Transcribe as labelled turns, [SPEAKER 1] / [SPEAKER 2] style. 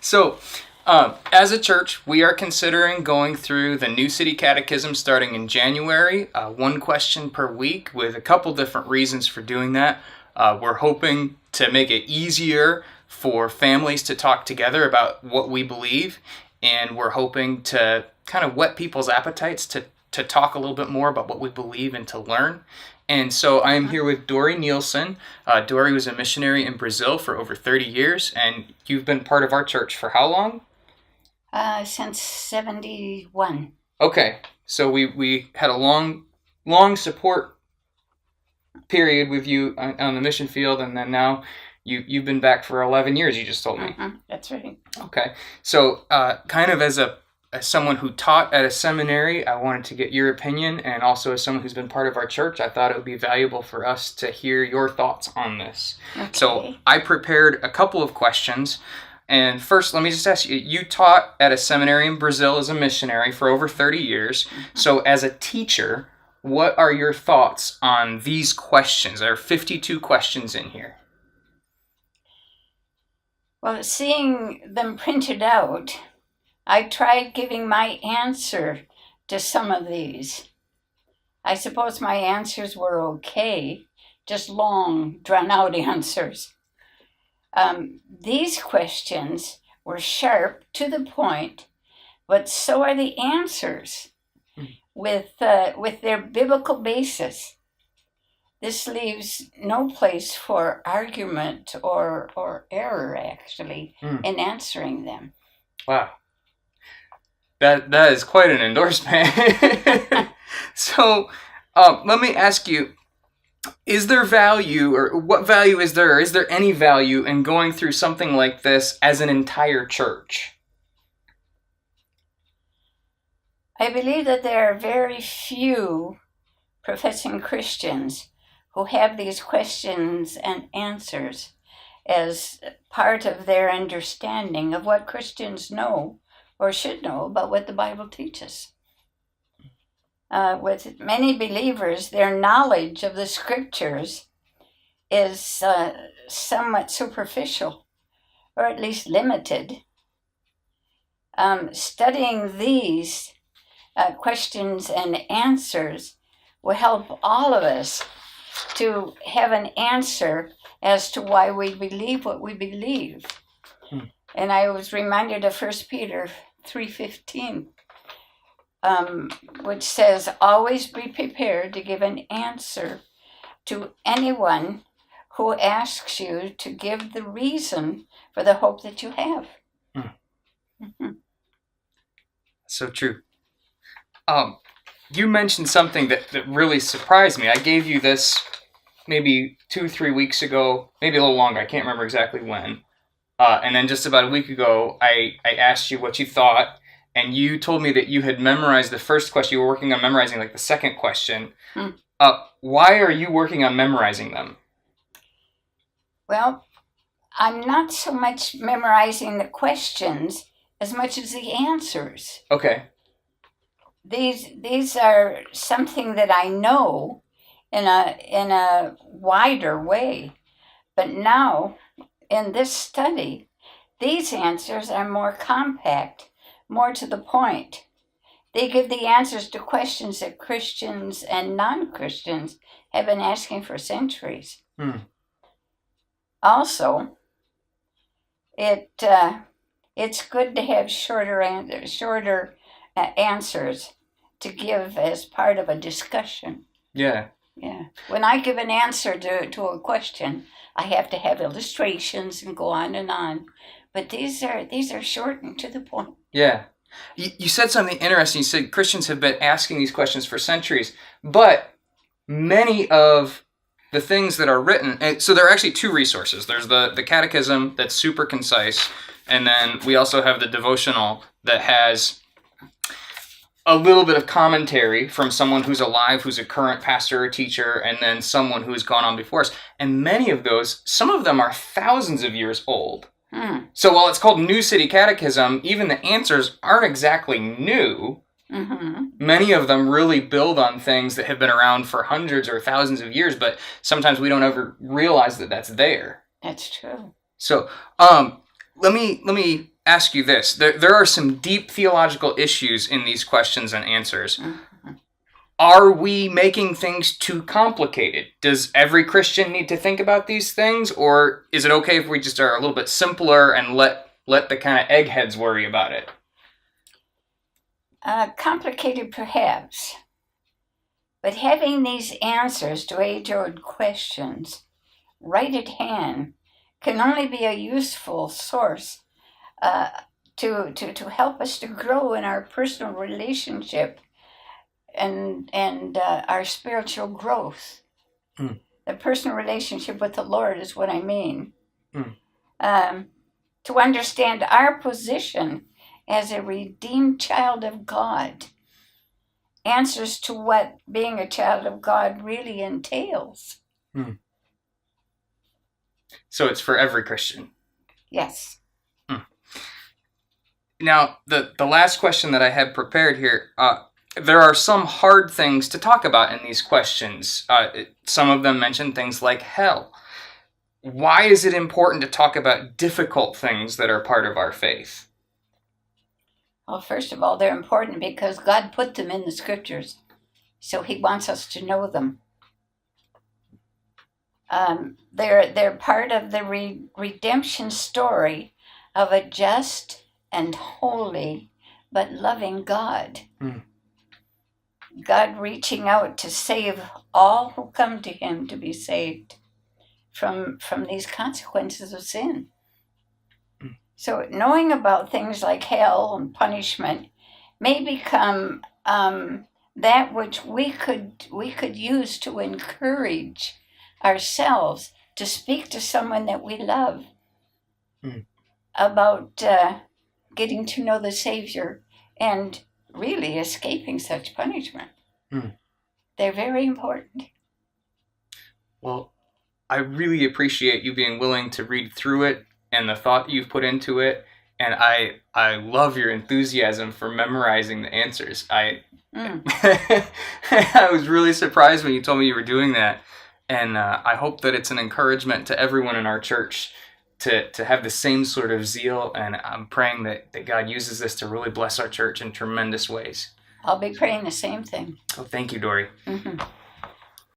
[SPEAKER 1] So, as a church, we are considering going through the New City Catechism starting in January, one question per week with a couple different reasons for doing that. We're hoping to make it easier for families to talk together about what we believe, and we're hoping to kind of whet people's appetites to talk a little bit more about what we believe and to learn. And so I am here with Dori Nielson. Dori was a missionary in Brazil for over 30 years, and you've been part of our church for how long?
[SPEAKER 2] Since 71.
[SPEAKER 1] Okay, so we had a long support period with you on the mission field, and then now you've been back for 11 years, you just told me.
[SPEAKER 2] That's right.
[SPEAKER 1] Okay, so kind of as someone who taught at a seminary, I wanted to get your opinion, and also as someone who's been part of our church, I thought it would be valuable for us to hear your thoughts on this.
[SPEAKER 2] Okay.
[SPEAKER 1] So I prepared a couple of questions, and first let me just ask you, you taught at a seminary in Brazil as a missionary for over 30 years, so as a teacher, what are your thoughts on these questions? There are 52 questions in here.
[SPEAKER 2] Well, seeing them printed out, I tried giving my answer to some of these. I suppose my answers were okay, just long, drawn-out answers. These questions were sharp, to the point, but so are the answers with their biblical basis. This leaves no place for argument or error, actually, in answering them.
[SPEAKER 1] Wow. That is quite an endorsement. So, let me ask you, is there value, or what value is there, or is there any value in going through something like this as an entire church?
[SPEAKER 2] I believe that there are very few professing Christians who have these questions and answers as part of their understanding of what Christians know or should know about what the Bible teaches. With many believers, their knowledge of the Scriptures is somewhat superficial, or at least limited. Studying these questions and answers will help all of us to have an answer as to why we believe what we believe. And I was reminded of 1 Peter 3:15, which says, always be prepared to give an answer to anyone who asks you to give the reason for the hope that you have.
[SPEAKER 1] So true. You mentioned something that really surprised me. I gave you this maybe 2-3 weeks ago, maybe a little longer. I can't remember exactly when. And then just about a week ago, I asked you what you thought, and you told me that you had memorized the first question. You were working on memorizing the second question. Why are you working on memorizing them?
[SPEAKER 2] Well, I'm not so much memorizing the questions as much as the answers.
[SPEAKER 1] Okay.
[SPEAKER 2] These are something that I know in a wider way, but now in this study, these answers are more compact, more to the point. They give the answers to questions that Christians and non-Christians have been asking for centuries. Also, it's good to have shorter answers to give as part of a discussion.
[SPEAKER 1] Yeah.
[SPEAKER 2] When I give an answer to a question, I have to have illustrations and go on and on. But these are short and to the point.
[SPEAKER 1] Yeah. You said something interesting. You said Christians have been asking these questions for centuries, but many of the things that are written, and so there are actually two resources. There's the Catechism that's super concise, and then we also have the devotional that has a little bit of commentary from someone who's alive, who's a current pastor or teacher, and then someone who's gone on before us. And many of those, some of them are thousands of years old. So while it's called New City Catechism, even the answers aren't exactly new. Many of them really build on things that have been around for hundreds or thousands of years, but sometimes we don't ever realize that that's there.
[SPEAKER 2] That's true.
[SPEAKER 1] So let me ask you this. There are some deep theological issues in these questions and answers.
[SPEAKER 2] Mm-hmm.
[SPEAKER 1] Are we making things too complicated? Does every Christian need to think about these things, or is it okay if we just are a little bit simpler and let the kind of eggheads worry about it?
[SPEAKER 2] Complicated perhaps, but having these answers to age-old questions right at hand can only be a useful source to help us to grow in our personal relationship and our spiritual growth.
[SPEAKER 1] Mm.
[SPEAKER 2] The personal relationship with the Lord is what I mean.
[SPEAKER 1] Mm.
[SPEAKER 2] To understand our position as a redeemed child of God, answers to what being a child of God really entails.
[SPEAKER 1] Mm. So it's for every Christian.
[SPEAKER 2] Yes.
[SPEAKER 1] Now, the last question that I had prepared here, there are some hard things to talk about in these questions. Some of them mention things like hell. Why is it important to talk about difficult things that are part of our faith?
[SPEAKER 2] Well, first of all, they're important because God put them in the scriptures, so he wants us to know them. They're part of the redemption story of a just and holy but loving God.
[SPEAKER 1] Mm.
[SPEAKER 2] God reaching out to save all who come to him to be saved from these consequences of sin.
[SPEAKER 1] Mm.
[SPEAKER 2] So knowing about things like hell and punishment may become that which we could use to encourage ourselves to speak to someone that we love about getting to know the Savior and really escaping such punishment. They're very important.
[SPEAKER 1] Well, I really appreciate you being willing to read through it and the thought you've put into it, and I love your enthusiasm for memorizing the answers. I was really surprised when you told me you were doing that, and I hope that it's an encouragement to everyone in our church to have the same sort of zeal, and I'm praying that God uses this to really bless our church in tremendous ways.
[SPEAKER 2] I'll be praying the same thing.
[SPEAKER 1] Oh, thank you, Dori.
[SPEAKER 2] Mm-hmm.